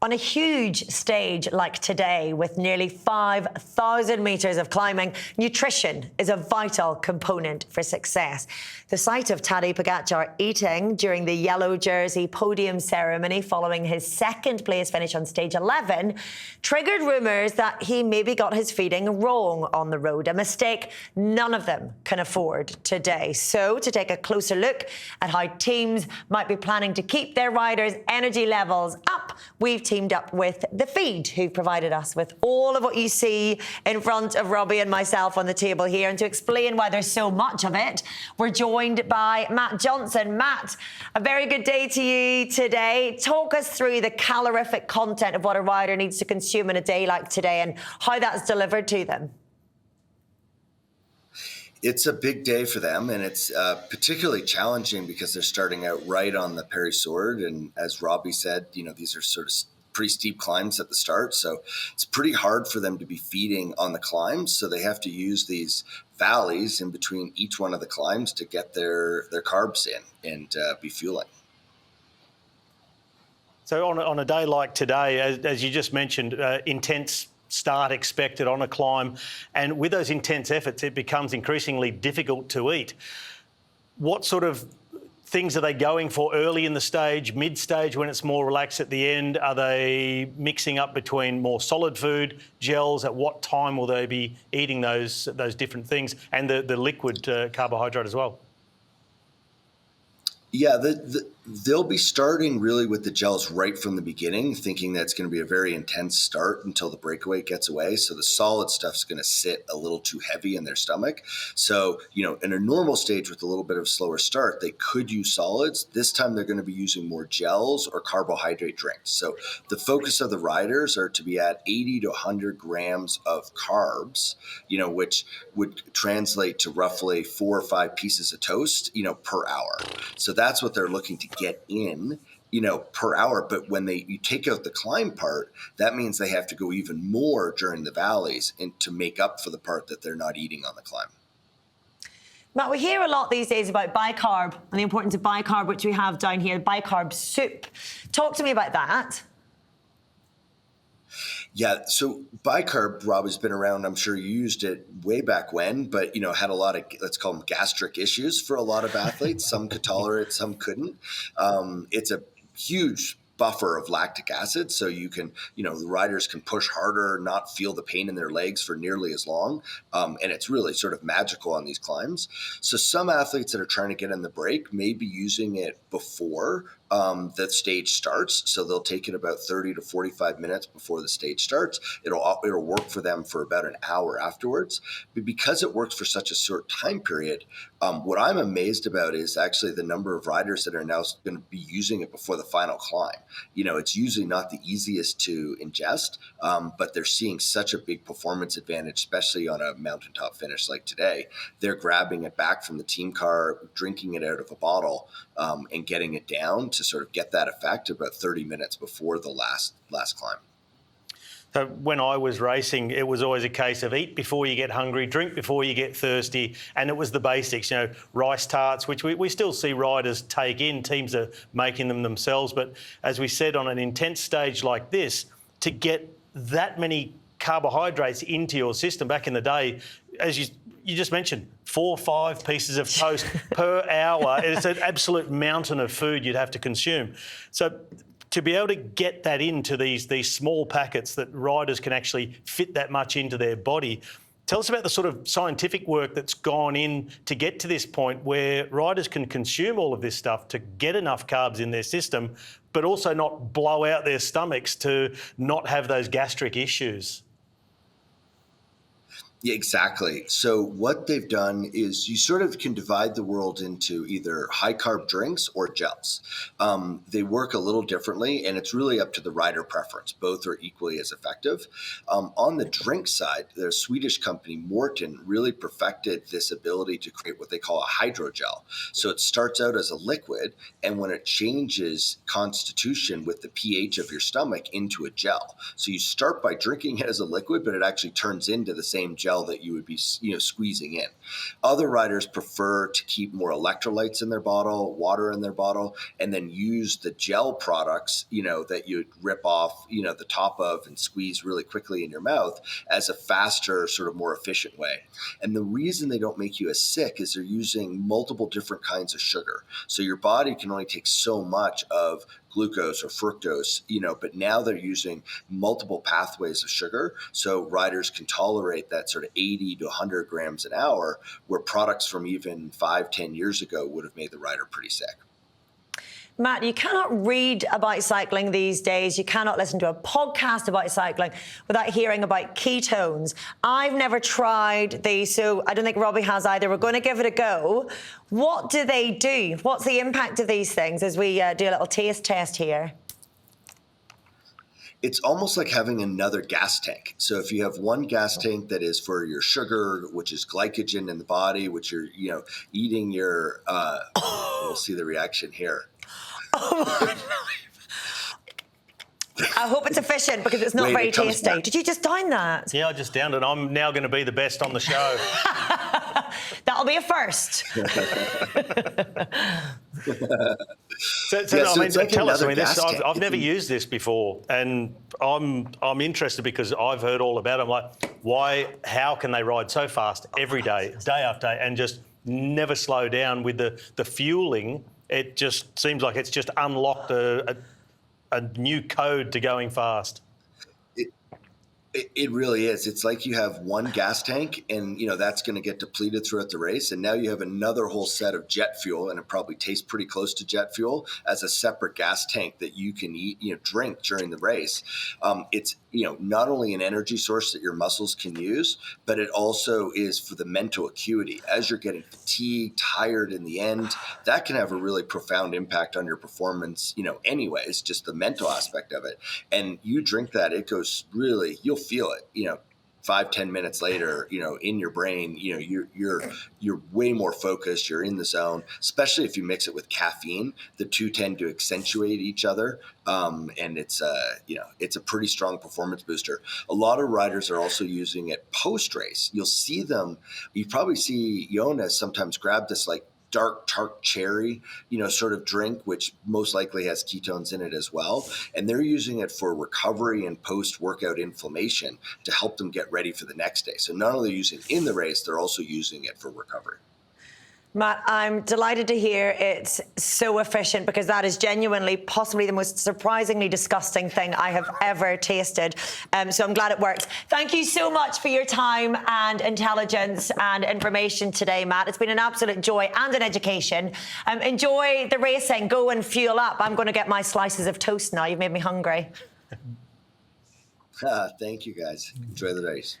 On a huge stage like today, with nearly 5,000 metres of climbing, nutrition is a vital component for success. The sight of Tadej Pogačar eating during the yellow jersey podium ceremony following his second place finish on stage 11 triggered rumours that he maybe got his feeding wrong on the road, a mistake none of them can afford today. So, to take a closer look at how teams might be planning to keep their riders' energy levels up, we've teamed up with The Feed, who provided us with all of what you see in front of Robbie and myself on the table here. And to explain why there's so much of it, we're joined by Matt Johnson. Matt, a very good day to you today. Talk us through the calorific content of what a rider needs to consume in a day like today and how that's delivered to them. It's a big day for them, and it's particularly challenging because they're starting out right on the Périsord. And as Robbie said, these are sort of pretty steep climbs at the start. So it's pretty hard for them to be feeding on the climbs. So they have to use these valleys in between each one of the climbs to get their carbs in and be fueling. So on a day like today, as you just mentioned, intense start expected on a climb, and with those intense efforts it becomes increasingly difficult to eat. What sort of things are they going for early in the stage, mid-stage when it's more relaxed at the end? Are they mixing up between more solid food, gels? At what time will they be eating those different things, and the liquid carbohydrate as well? Yeah, they'll be starting really with the gels right from the beginning, thinking that it's going to be a very intense start until the breakaway gets away. So the solid stuff's going to sit a little too heavy in their stomach. So, in a normal stage with a little bit of a slower start, they could use solids. This time they're going to be using more gels or carbohydrate drinks. So the focus of the riders are to be at 80 to 100 grams of carbs, which would translate to roughly 4 or 5 pieces of toast, per hour. So that's what they're looking to get in, per hour. But when you take out the climb part, that means they have to go even more during the valleys and to make up for the part that they're not eating on the climb. Matt, we hear a lot these days about Bcarb and the importance of Bcarb, which we have down here, Bcarb soup. Talk to me about that. Yeah, so Bcarb, Rob, has been around. I'm sure you used it way back when, but, had a lot of, let's call them gastric issues for a lot of athletes. Some could tolerate, some couldn't. It's a huge buffer of lactic acid. So you can, the riders can push harder, not feel the pain in their legs for nearly as long. And it's really sort of magical on these climbs. So some athletes that are trying to get in the break may be using it before the stage starts. So they'll take it about 30 to 45 minutes before the stage starts. It'll work for them for about an hour afterwards. But because it works for such a short time period, what I'm amazed about is actually the number of riders that are now going to be using it before the final climb. It's usually not the easiest to ingest, but they're seeing such a big performance advantage, especially on a mountaintop finish like today. They're grabbing it back from the team car, drinking it out of a bottle, and getting it down to sort of get that effect about 30 minutes before the last climb. So when I was racing, it was always a case of eat before you get hungry, drink before you get thirsty, and it was the basics, rice tarts, which we still see riders take in. Teams are making them themselves. But as we said, on an intense stage like this, to get that many carbohydrates into your system back in the day, as you just mentioned, 4 or 5 pieces of toast per hour. It's an absolute mountain of food you'd have to consume. So to be able to get that into these small packets that riders can actually fit that much into their body, tell us about the sort of scientific work that's gone in to get to this point where riders can consume all of this stuff to get enough carbs in their system, but also not blow out their stomachs to not have those gastric issues. Yeah, exactly. So what they've done is you sort of can divide the world into either high carb drinks or gels. They work a little differently, and it's really up to the rider preference. Both are equally as effective. On the drink side, the Swedish company Morton really perfected this ability to create what they call a hydrogel. So it starts out as a liquid, and when it changes constitution with the pH of your stomach into a gel. So you start by drinking it as a liquid, but it actually turns into the same gel gel that you would be, squeezing in. Other riders prefer to keep more electrolytes in their bottle, water in their bottle, and then use the gel products, that you'd rip off, the top of and squeeze really quickly in your mouth as a faster, sort of more efficient way. And the reason they don't make you as sick is they're using multiple different kinds of sugar. So your body can only take so much of glucose or fructose, but now they're using multiple pathways of sugar. So riders can tolerate that sort of 80 to 100 grams an hour, where products from even 5-10 years ago would have made the rider pretty sick. Matt, you cannot read about cycling these days. You cannot listen to a podcast about cycling without hearing about ketones. I've never tried these, so I don't think Robbie has either. We're going to give it a go. What do they do? What's the impact of these things as we do a little taste test here? It's almost like having another gas tank. So if you have one gas tank that is for your sugar, which is glycogen in the body, which you're, eating your, we'll see the reaction here. Oh I hope it's efficient because it's not very tasty. Did you just down that? Yeah, I just downed it. I'm now going to be the best on the show. That'll be a first. Tell us. I've never used this before, and I'm interested because I've heard all about it. I'm like, how can they ride so fast every day, day after day, and just never slow down with the fueling? It just seems like it's just unlocked a new code to going fast. It really is. It's like you have one gas tank and, that's going to get depleted throughout the race. And now you have another whole set of jet fuel, and it probably tastes pretty close to jet fuel, as a separate gas tank that you can drink during the race. It's, not only an energy source that your muscles can use, but it also is for the mental acuity. As you're getting fatigued, tired in the end, that can have a really profound impact on your performance, anyways, just the mental aspect of it. And you drink that, it goes really, you'll feel it, 5-10 minutes later, in your brain, you're way more focused. You're in the zone, especially if you mix it with caffeine. The two tend to accentuate each other. And it's a pretty strong performance booster. A lot of riders are also using it post race. You'll see them, you probably see Jonas sometimes grab this dark tart cherry, sort of drink, which most likely has ketones in it as well. And they're using it for recovery and post-workout inflammation to help them get ready for the next day. So not only using it in the race, they're also using it for recovery. Matt, I'm delighted to hear it's so efficient, because that is genuinely possibly the most surprisingly disgusting thing I have ever tasted. So I'm glad it works. Thank you so much for your time and intelligence and information today, Matt. It's been an absolute joy and an education. Enjoy the racing. Go and fuel up. I'm going to get my slices of toast now. You've made me hungry. Thank you, guys. Enjoy the race.